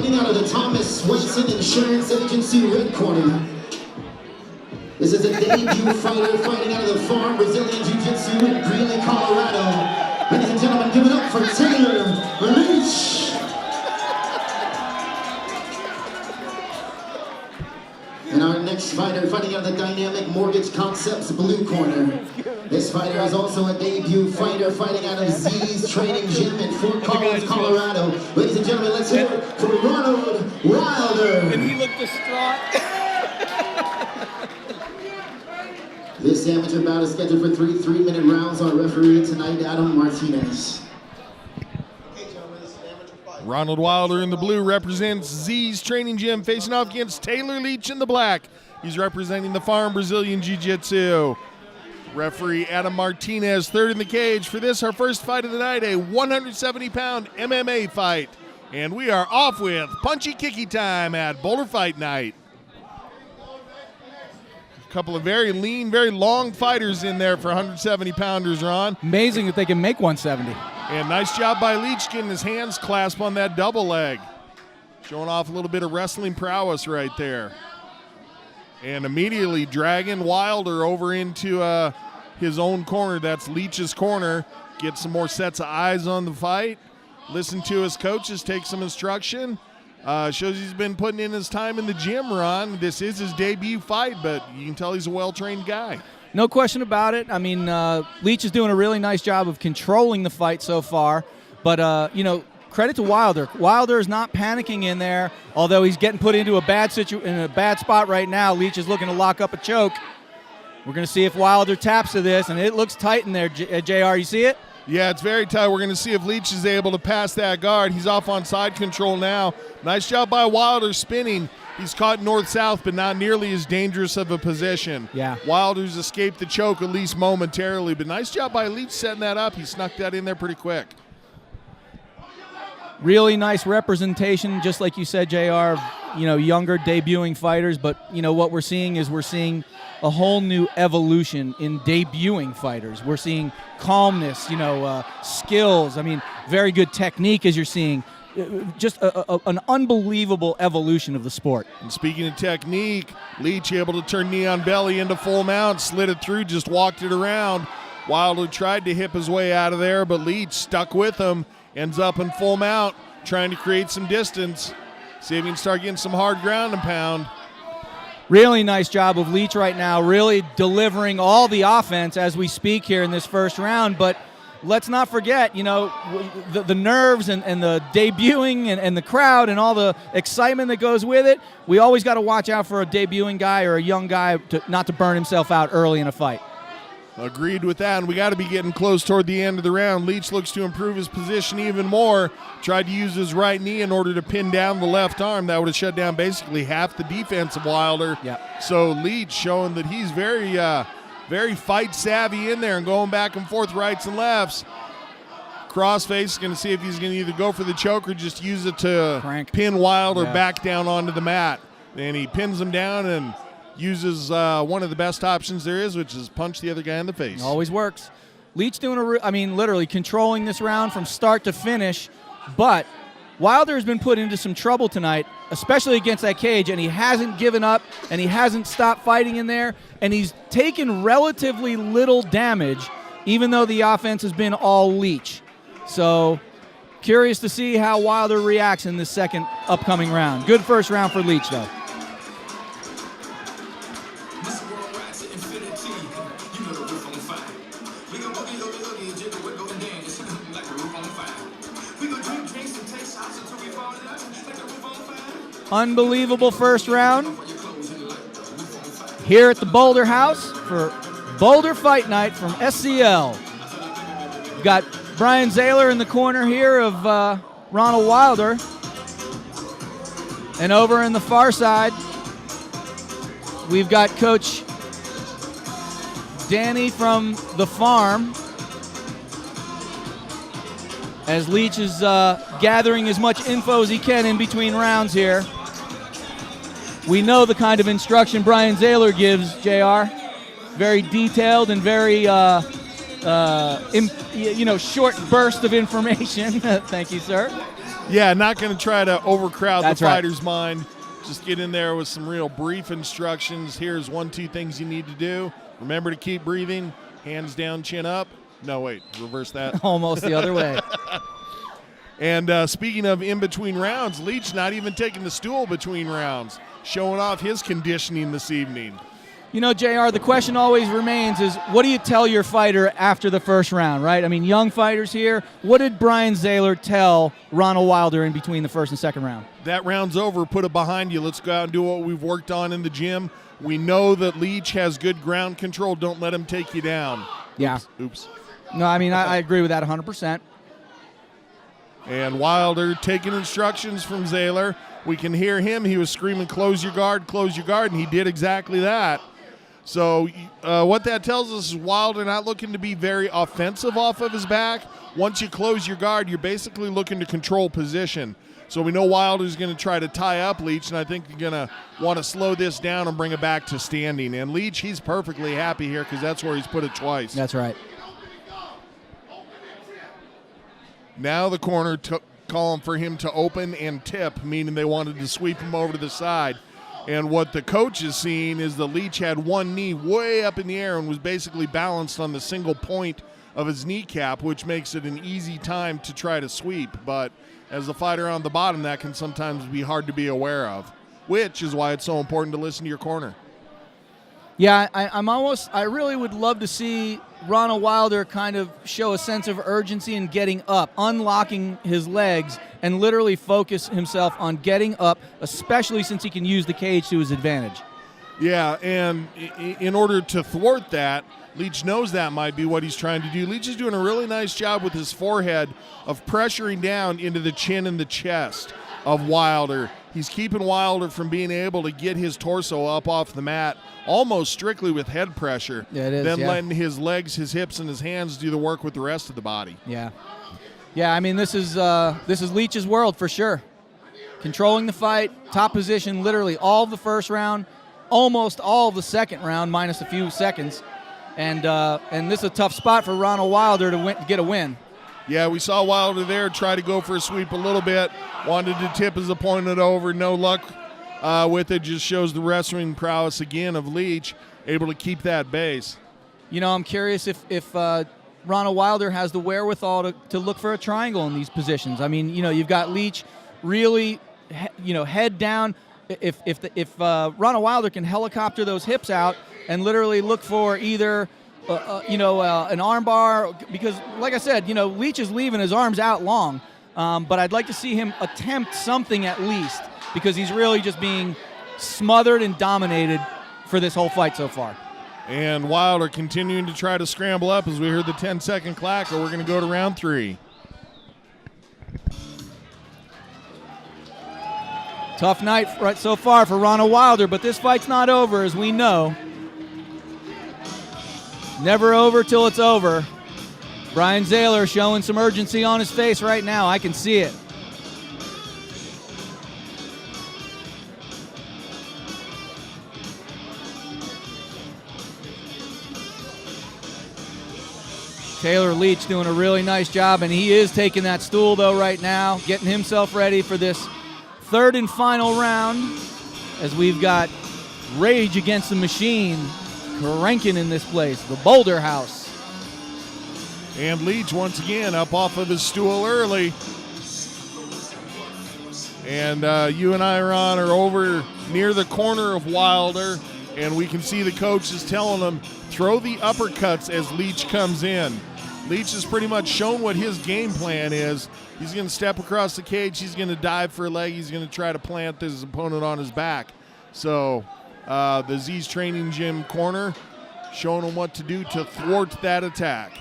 fighting out of the Thomas Swenson Insurance Agency red corner. This is a debut fighter fighting out of the Farm Brazilian Jiu-Jitsu in Greeley, Colorado. Ladies and gentlemen, give it up for Taylor Leech. And our next fighter fighting out of the Dynamic Mortgage Concepts blue corner. This fighter is also a debut fighter fighting out of Z's Training Gym in Fort Collins, Colorado. Ladies and gentlemen, let's hear it for Ronald Wilder. And he looked distraught. This amateur bout is scheduled for 3 3-minute rounds. Our referee tonight, Adam Martinez. Ronald Wilder in the blue represents Z's Training Gym, facing off against Taylor Leech in the black. He's representing the Farm Brazilian Jiu-Jitsu. Referee Adam Martinez, third in the cage for this, our first fight of the night, a 170-pound MMA fight. And we are off with punchy-kicky time at Boulder Fight Night. A couple of very lean, very long fighters in there for 170-pounders, Ron. Amazing that they can make 170. And nice job by Leech getting his hands clasped on that double leg. Showing off a little bit of wrestling prowess right there. And immediately dragging Wilder over into his own corner. That's Leech's corner. Get some more sets of eyes on the fight. Listen to his coaches, take some instruction. Shows he's been putting in his time in the gym, Ron. This is his debut fight, but you can tell he's a well-trained guy. No question about it. I mean, Leech is doing a really nice job of controlling the fight so far. But, credit to Wilder. Wilder is not panicking in there, although he's getting put into a bad spot right now. Leech is looking to lock up a choke. We're going to see if Wilder taps to this, and it looks tight in there, JR. You see it? Yeah, it's very tight. We're going to see if Leech is able to pass that guard. He's off on side control now. Nice job by Wilder spinning. He's caught north-south, but not nearly as dangerous of a position. Yeah. Wilder's escaped the choke at least momentarily, but nice job by Leech setting that up. He snuck that in there pretty quick. Really nice representation, just like you said, JR, younger debuting fighters. But, what we're seeing is a whole new evolution in debuting fighters. We're seeing calmness, skills. I mean, very good technique as you're seeing. Just an unbelievable evolution of the sport. And speaking of technique, Leech able to turn knee on belly into full mount, slid it through, just walked it around. Wilder tried to hip his way out of there, but Leech stuck with him, ends up in full mount, trying to create some distance. See if he can start getting some hard ground and pound. Really nice job of Leech right now, really delivering all the offense as we speak here in this first round. But let's not forget, the nerves and the debuting and the crowd and all the excitement that goes with it. We always got to watch out for a debuting guy or a young guy not to burn himself out early in a fight. Agreed with that, and we got to be getting close toward the end of the round. Leech looks to improve his position even more. Tried to use his right knee in order to pin down the left arm. That would have shut down basically half the defense of Wilder. Yep. So Leech showing that he's very fight savvy in there and going back and forth rights and lefts. Crossface is going to see if he's going to either go for the choke or just use it to pin Wilder back down onto the mat. And he pins him down and uses one of the best options there is, which is punch the other guy in the face. Always works. Leech doing literally controlling this round from start to finish. But Wilder has been put into some trouble tonight, especially against that cage, and he hasn't given up, and he hasn't stopped fighting in there, and he's taken relatively little damage, even though the offense has been all Leech. So, curious to see how Wilder reacts in this second upcoming round. Good first round for Leech, though. Unbelievable first round here at the Boulder House for Boulder Fight Night from SCL. We've got Brian Zahler in the corner here of Ronald Wilder. And over in the far side, we've got Coach Danny from the Farm, as Leech is gathering as much info as he can in between rounds here. We know the kind of instruction Brian Zahler gives, JR. Very detailed and very short burst of information. Thank you, sir. Yeah, not going to try to overcrowd That's the right. fighter's mind. Just get in there with some real brief instructions. Here's 1, 2 things you need to do. Remember to keep breathing. Hands down, chin up. No, wait, reverse that. Almost the other way. And speaking of in between rounds, Leech not even taking the stool between rounds, showing off his conditioning this evening. You know, JR, the question always remains is, what do you tell your fighter after the first round, right? I mean, young fighters here. What did Brian Zahler tell Ronald Wilder in between the first and second round? That round's over. Put it behind you. Let's go out and do what we've worked on in the gym. We know that Leech has good ground control. Don't let him take you down. Yeah. Oops. No, I mean, I agree with that 100%. And Wilder taking instructions from Zahler. We can hear him. He was screaming, close your guard, and he did exactly that. So what that tells us is Wilder not looking to be very offensive off of his back. Once you close your guard, you're basically looking to control position. So we know Wilder's going to try to tie up Leech, and I think you're going to want to slow this down and bring it back to standing. And Leech, he's perfectly happy here because that's where he's put it twice. That's right. Now the corner calling for him to open and tip, meaning they wanted to sweep him over to the side. And what the coach is seeing is the Leech had one knee way up in the air and was basically balanced on the single point of his kneecap, which makes it an easy time to try to sweep. But as the fighter on the bottom, that can sometimes be hard to be aware of, which is why it's so important to listen to your corner. Yeah, I really would love to see Ronald Wilder kind of show a sense of urgency in getting up, unlocking his legs, and literally focus himself on getting up, especially since he can use the cage to his advantage. Yeah, and in order to thwart that, Leech knows that might be what he's trying to do. Leech is doing a really nice job with his forehead of pressuring down into the chin and the chest of Wilder. He's keeping Wilder from being able to get his torso up off the mat almost strictly with head pressure. Yeah, it is, then yeah. letting his legs, his hips, and his hands do the work with the rest of the body. Yeah. Yeah, I mean, this is Leech's world for sure. Controlling the fight, top position, literally all of the first round, almost all of the second round, minus a few seconds. And this is a tough spot for Ronald Wilder to get a win. Yeah, we saw Wilder there try to go for a sweep a little bit, wanted to tip his opponent over, no luck with it. Just shows the wrestling prowess again of Leech, able to keep that base. You know, I'm curious if Ronald Wilder has the wherewithal to look for a triangle in these positions. I mean, you know, you've got Leech really, head down. If Ronald Wilder can helicopter those hips out and literally look for either an arm bar, because like I said, Leech is leaving his arms out long, but I'd like to see him attempt something at least, because he's really just being smothered and dominated for this whole fight so far. And Wilder continuing to try to scramble up as we heard the 10-second clacker. We're going to go to round 3. Tough night right so far for Ronald Wilder, but this fight's not over, as we know. Never over till it's over. Brian Zahler showing some urgency on his face right now. I can see it. Taylor Leech doing a really nice job, and he is taking that stool, though, right now, getting himself ready for this third and final round, as we've got Rage Against the Machine cranking in this place, the Boulder House. And Leech once again up off of his stool early. And you and I, Ron, are over near the corner of Wilder, and we can see the coach is telling him, throw the uppercuts as Leech comes in. Leech has pretty much shown what his game plan is. He's going to step across the cage. He's going to dive for a leg. He's going to try to plant his opponent on his back. So the Z's Training Gym corner showing him what to do to thwart that attack.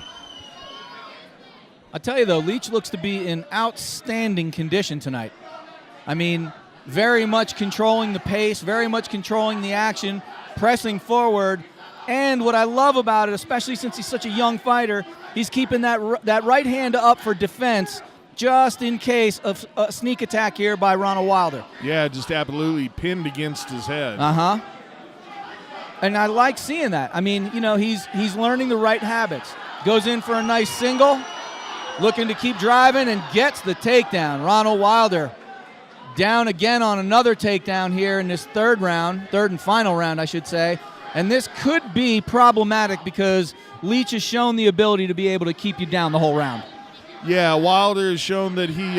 I tell you, though, Leech looks to be in outstanding condition tonight. I mean, very much controlling the pace, very much controlling the action, pressing forward. And what I love about it, especially since he's such a young fighter, he's keeping that right hand up for defense just in case of a sneak attack here by Ronald Wilder. Yeah, just absolutely pinned against his head. And I like seeing that. I mean, he's learning the right habits. goes in for a nice single, looking to keep driving and gets the takedown. Ronald Wilder down again on another takedown here in this third and final round, I should say. And this could be problematic because Leech has shown the ability to be able to keep you down the whole round. Yeah, Wilder has shown that he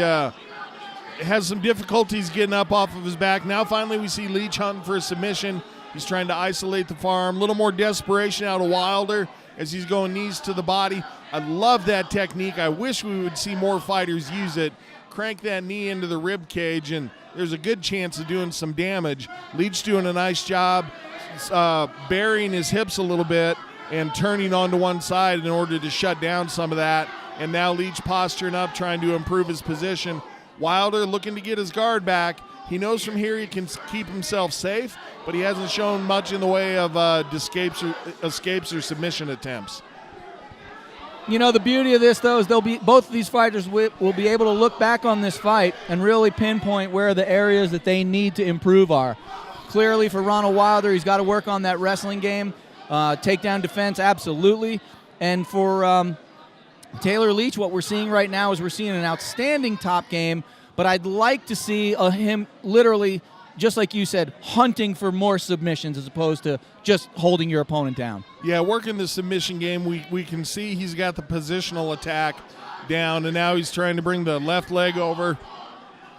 has some difficulties getting up off of his back. Now finally we see Leech hunting for a submission. He's trying to isolate the forearm. A little more desperation out of Wilder as he's going knees to the body. I love that technique. I wish we would see more fighters use it. Crank that knee into the rib cage, and there's a good chance of doing some damage. Leech doing a nice job burying his hips a little bit and turning onto one side in order to shut down some of that. And now Leech posturing up, trying to improve his position. Wilder looking to get his guard back. He knows from here he can keep himself safe, but he hasn't shown much in the way of escapes or submission attempts. You know, the beauty of this, though, is both of these fighters will be able to look back on this fight and really pinpoint where the areas that they need to improve are. Clearly, for Ronald Wilder, he's got to work on that wrestling game. Takedown defense, absolutely. And for Taylor Leech, what we're seeing right now is we're seeing an outstanding top game, but I'd like to see him literally, just like you said, hunting for more submissions as opposed to just holding your opponent down. Yeah, working the submission game, we can see he's got the positional attack down, and now he's trying to bring the left leg over,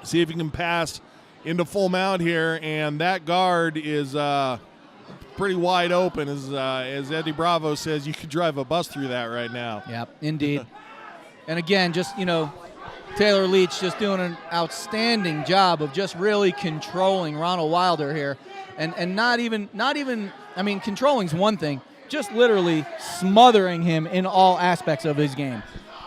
see if he can pass into full mount here, and that guard is pretty wide open. As Eddie Bravo says, you could drive a bus through that right now. Yep, indeed. And again, just, you know, Taylor Leech just doing an outstanding job of just really controlling Ronald Wilder here. And not even, I mean, controlling's one thing, just literally smothering him in all aspects of his game.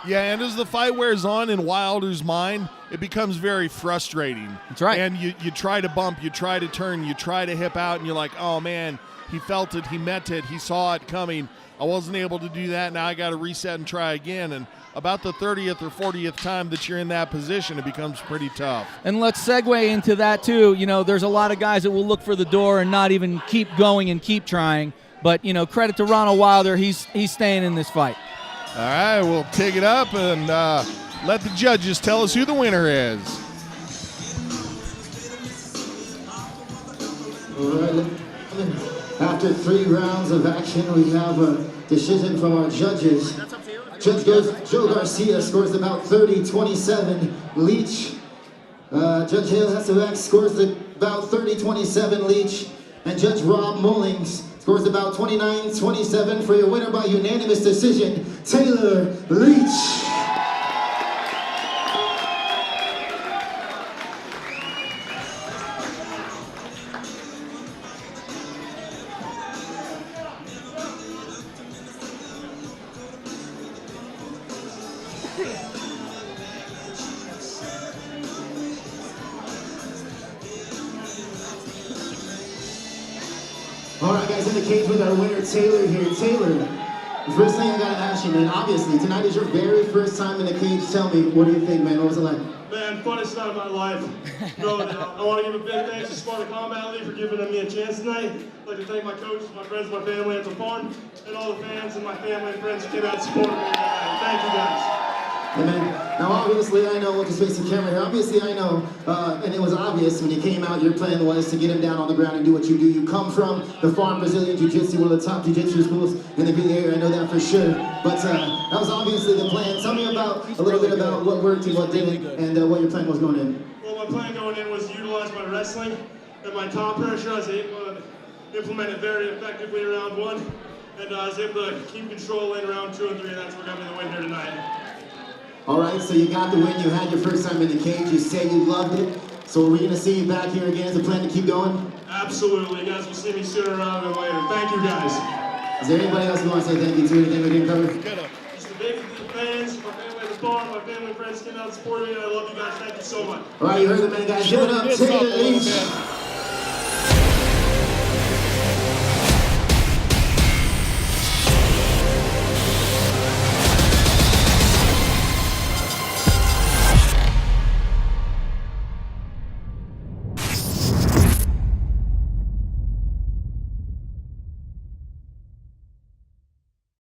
Yeah, and as the fight wears on in Wilder's mind, it becomes very frustrating. That's right. And you try to bump, you try to turn, you try to hip out, and you're like, oh, man, he felt it, he meant it, he saw it coming. I wasn't able to do that, now I got to reset and try again. And about the 30th or 40th time that you're in that position, it becomes pretty tough. And let's segue into that, too. You know, there's a lot of guys that will look for the door and not even keep going and keep trying. But, you know, credit to Ronald Wilder, he's staying in this fight. All right, we'll take it up and let the judges tell us who the winner is. All right. After 3 rounds of action, we have a decision from our judges. Judge Joe Garcia scores about 30-27. Leech. Judge Hale Hesselbeck scores about 30-27 Leech. And Judge Rob Mullings scores about 29-27 for your winner by unanimous decision, Taylor Leech. All right, guys, in the cage with our winner, Taylor here. Taylor, the first thing I got to ask you, man, obviously, tonight is your very first time in the cage. Tell me, what do you think, man? What was it like? Man, funnest night of my life. No, I want to give a big thanks to Sparta Combat League for giving me a chance tonight. I'd like to thank my coaches, my friends, my family at the farm, and all the fans and my family and friends who came out to support me tonight. Thank you, guys. Amen. Now, obviously, I know, we'll just face the camera here. Obviously, I know, and it was obvious when you came out, your plan was to get him down on the ground and do what you do. You come from the Farm Brazilian Jiu-Jitsu, one of the top jiu-jitsu schools in the Bay Area. I know that for sure. But that was obviously the plan. Tell me about a little bit about what worked and what didn't, and what your plan was going in. Well, my plan going in was to utilize my wrestling and my top pressure. I was able to implement it very effectively in round 1, and I was able to keep control in round 2 and 3, and that's what got me the win here tonight. All right, so you got the win. You had your first time in the cage. You said you loved it. So are we going to see you back here again? Is the plan to keep going? Absolutely. You guys will see me sooner rather than later. Thank you, guys. Is there anybody else who wants to say thank you to? Anything we didn't cover? Just the big fans, my family at the farm, my family and friends came out and supported me, and I love you guys. Thank you so much. All right, you heard the man, guys. Give it up, Taylor Leech.